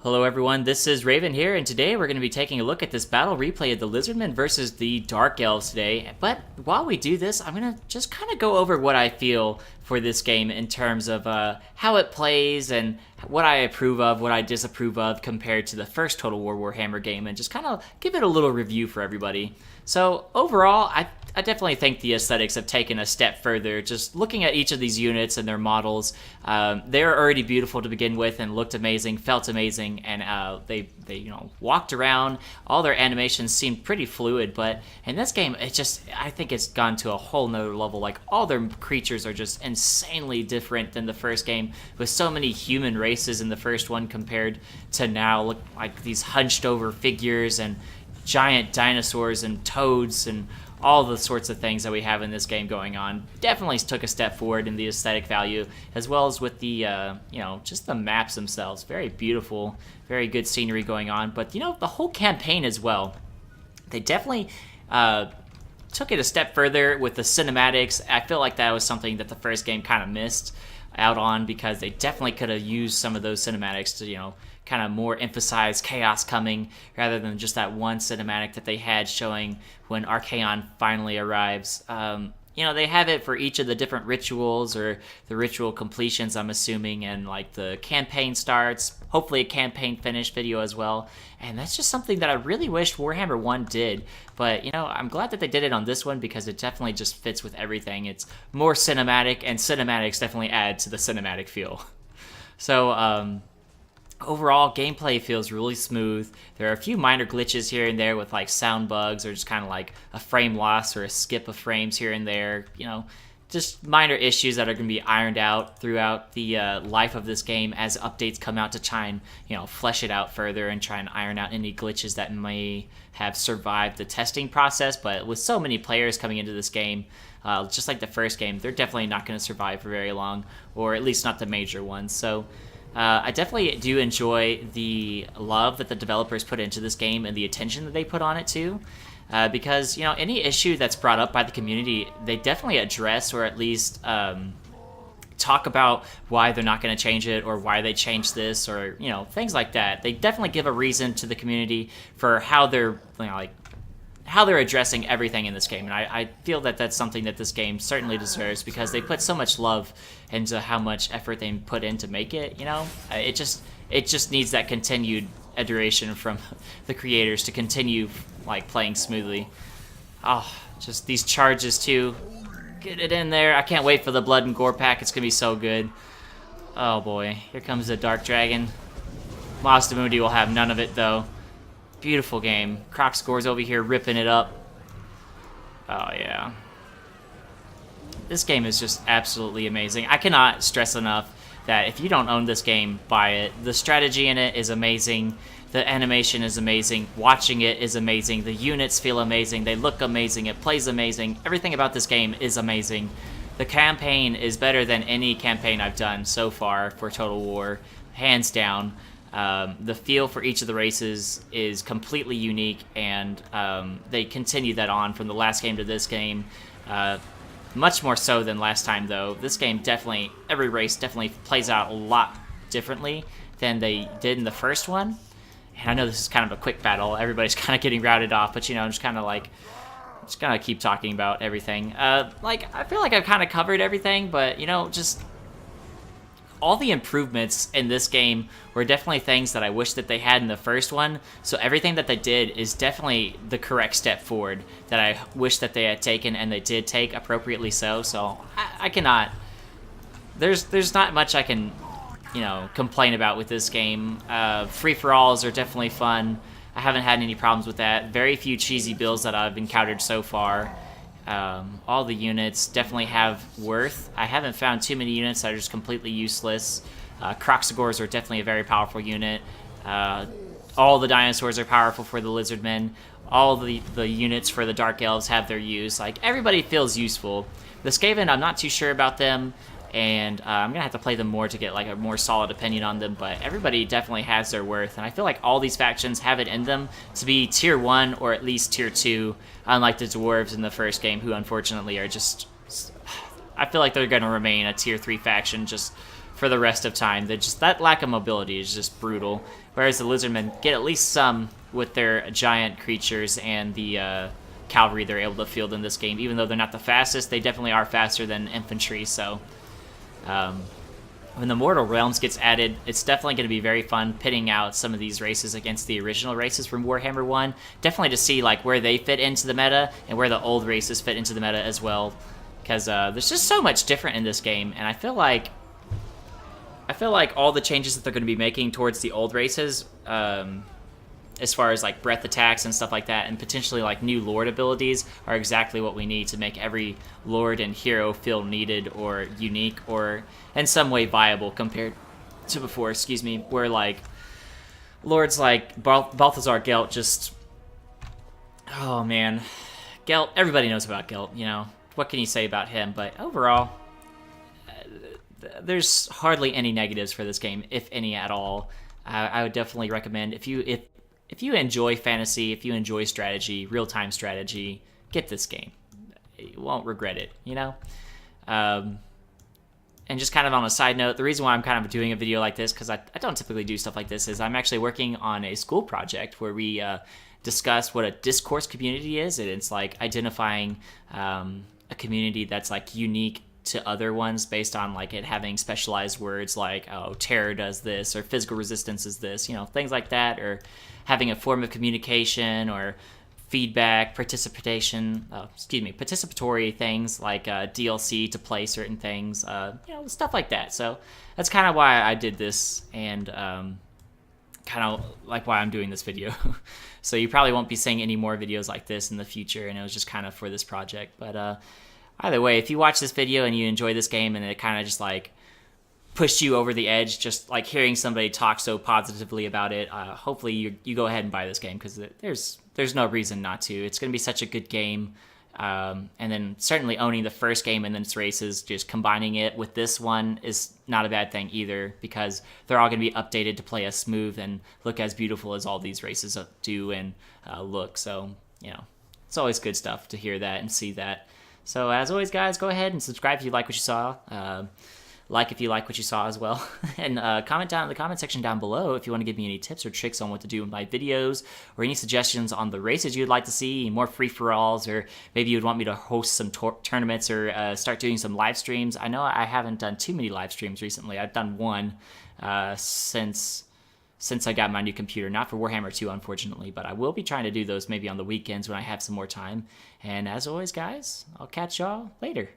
Hello everyone, this is Raven here, and today we're going to be taking a look at this battle replay of the Lizardmen versus the Dark Elves today. But while we do this, I'm going to just kind of go over what I feel for this game in terms of how it plays and what I approve of, what I disapprove of compared to the first Total War Warhammer game, and just kind of give it a little review for everybody. So overall, I definitely think the aesthetics have taken a step further. Just looking at each of these units and their models, they're already beautiful to begin with and looked amazing, felt amazing, and they walked around. All their animations seemed pretty fluid, but in this game, I think it's gone to a whole nother level. Like, all their creatures are just insanely different than the first game, with so many human races in the first one compared to now. Look like these hunched over figures and giant dinosaurs and toads and all the sorts of things that we have in this game going on. Definitely took a step forward in the aesthetic value, as well as with the just the maps themselves. Very beautiful, very good scenery going on. But the whole campaign as well, they definitely took it a step further with the cinematics. I feel like that was something that the first game kind of missed out on, because they definitely could have used some of those cinematics to kind of more emphasize chaos coming, rather than just that one cinematic that they had showing when Archaon finally arrives. They have it for each of the different rituals, or the ritual completions, I'm assuming, and like the campaign starts, hopefully a campaign finish video as well. And that's just something that I really wish Warhammer 1 did. But, I'm glad that they did it on this one, because it definitely just fits with everything. It's more cinematic, and cinematics definitely add to the cinematic feel. So, overall, gameplay feels really smooth. There are a few minor glitches here and there with like sound bugs, or just kind of like a frame loss or a skip of frames here and there. Just minor issues that are going to be ironed out throughout the life of this game as updates come out to try and flesh it out further and try and iron out any glitches that may have survived the testing process. But with so many players coming into this game, just like the first game, they're definitely not going to survive for very long, or at least not the major ones. So I definitely do enjoy the love that the developers put into this game and the attention that they put on it too, because any issue that's brought up by the community, they definitely address, or at least talk about why they're not going to change it, or why they changed this, or things like that. They definitely give a reason to the community for how they're how they're addressing everything in this game. And I feel that that's something that this game certainly deserves, because they put so much love into how much effort they put in to make it. It just needs that continued iteration from the creators to continue playing smoothly. Oh, just these charges too. Get it in there. I can't wait for the blood and gore pack. It's gonna be so good. Oh boy, here comes the Dark Dragon. Mazda Moody will have none of it though. Beautiful game. Croc Scores over here ripping it up. Oh yeah. This game is just absolutely amazing. I cannot stress enough that if you don't own this game, buy it. The strategy in it is amazing. The animation is amazing. Watching it is amazing. The units feel amazing. They look amazing. It plays amazing. Everything about this game is amazing. The campaign is better than any campaign I've done so far for Total War, hands down. The feel for each of the races is completely unique, and they continue that on from the last game to this game. Much more so than last time, though. This game definitely, every race definitely plays out a lot differently than they did in the first one. And I know this is kind of a quick battle. Everybody's kind of getting routed off, but I'm just kind of just gonna keep talking about everything. I feel like I've kind of covered everything, but just all the improvements in this game were definitely things that I wish that they had in the first one. So everything that they did is definitely the correct step forward that I wish that they had taken, and they did take appropriately so. So I cannot. There's not much I can complain about with this game. Free-for-alls are definitely fun. I haven't had any problems with that. Very few cheesy builds that I've encountered so far. All the units definitely have worth. I haven't found too many units that are just completely useless. Croxagores are definitely a very powerful unit. All the dinosaurs are powerful for the Lizardmen. All the units for the Dark Elves have their use. Everybody feels useful. The Skaven, I'm not too sure about them, and I'm gonna have to play them more to get a more solid opinion on them, but everybody definitely has their worth, and I feel like all these factions have it in them to be tier 1 or at least tier 2, unlike the dwarves in the first game, who unfortunately are just, I feel like they're gonna remain a tier 3 faction just for the rest of time. That lack of mobility is just brutal. Whereas the lizardmen get at least some with their giant creatures and the cavalry they're able to field in this game. Even though they're not the fastest, they definitely are faster than infantry. So when the Mortal Realms gets added, it's definitely going to be very fun pitting out some of these races against the original races from Warhammer 1. Definitely to see like where they fit into the meta and where the old races fit into the meta as well. Because there's just so much different in this game, and I feel like all the changes that they're going to be making towards the old races, as far as like breath attacks and stuff like that, and potentially like new lord abilities, are exactly what we need to make every lord and hero feel needed or unique or in some way viable compared to before. Excuse me, where like lords like Balthazar Gelt just, oh man, Gelt. Everybody knows about Gelt. You know, what can you say about him? But overall, there's hardly any negatives for this game, if any at all. I would definitely recommend if you enjoy fantasy, if you enjoy strategy, real-time strategy, get this game. You won't regret it, you know? And just kind of on a side note, the reason why I'm kind of doing a video like this, because I don't typically do stuff like this, is I'm actually working on a school project where we discuss what a discourse community is, and it's like identifying a community that's like unique to other ones based on like it having specialized words like, oh, terror does this, or physical resistance is this, you know, things like that, or having a form of communication or feedback, participatory things like DLC to play certain things, you know, stuff like that. So that's kind of why I did this, and kind of like why I'm doing this video. So you probably won't be seeing any more videos like this in the future, and it was just kind of for this project. But either way, if you watch this video and you enjoy this game and it kind of just like pushed you over the edge, just like hearing somebody talk so positively about it, hopefully you go ahead and buy this game, because there's no reason not to. It's going to be such a good game. And then certainly owning the first game and then its races, just combining it with this one is not a bad thing either, because they're all going to be updated to play as smooth and look as beautiful as all these races do and look. So, you know, it's always good stuff to hear that and see that. So as always, guys, go ahead and subscribe if you like what you saw. Like if you like what you saw as well. And comment down in the comment section down below if you want to give me any tips or tricks on what to do in my videos, or any suggestions on the races you'd like to see, more free-for-alls, or maybe you'd want me to host some tournaments or start doing some live streams. I know I haven't done too many live streams recently. I've done one since I got my new computer. Not for Warhammer 2, unfortunately, but I will be trying to do those maybe on the weekends when I have some more time. And as always, guys, I'll catch y'all later.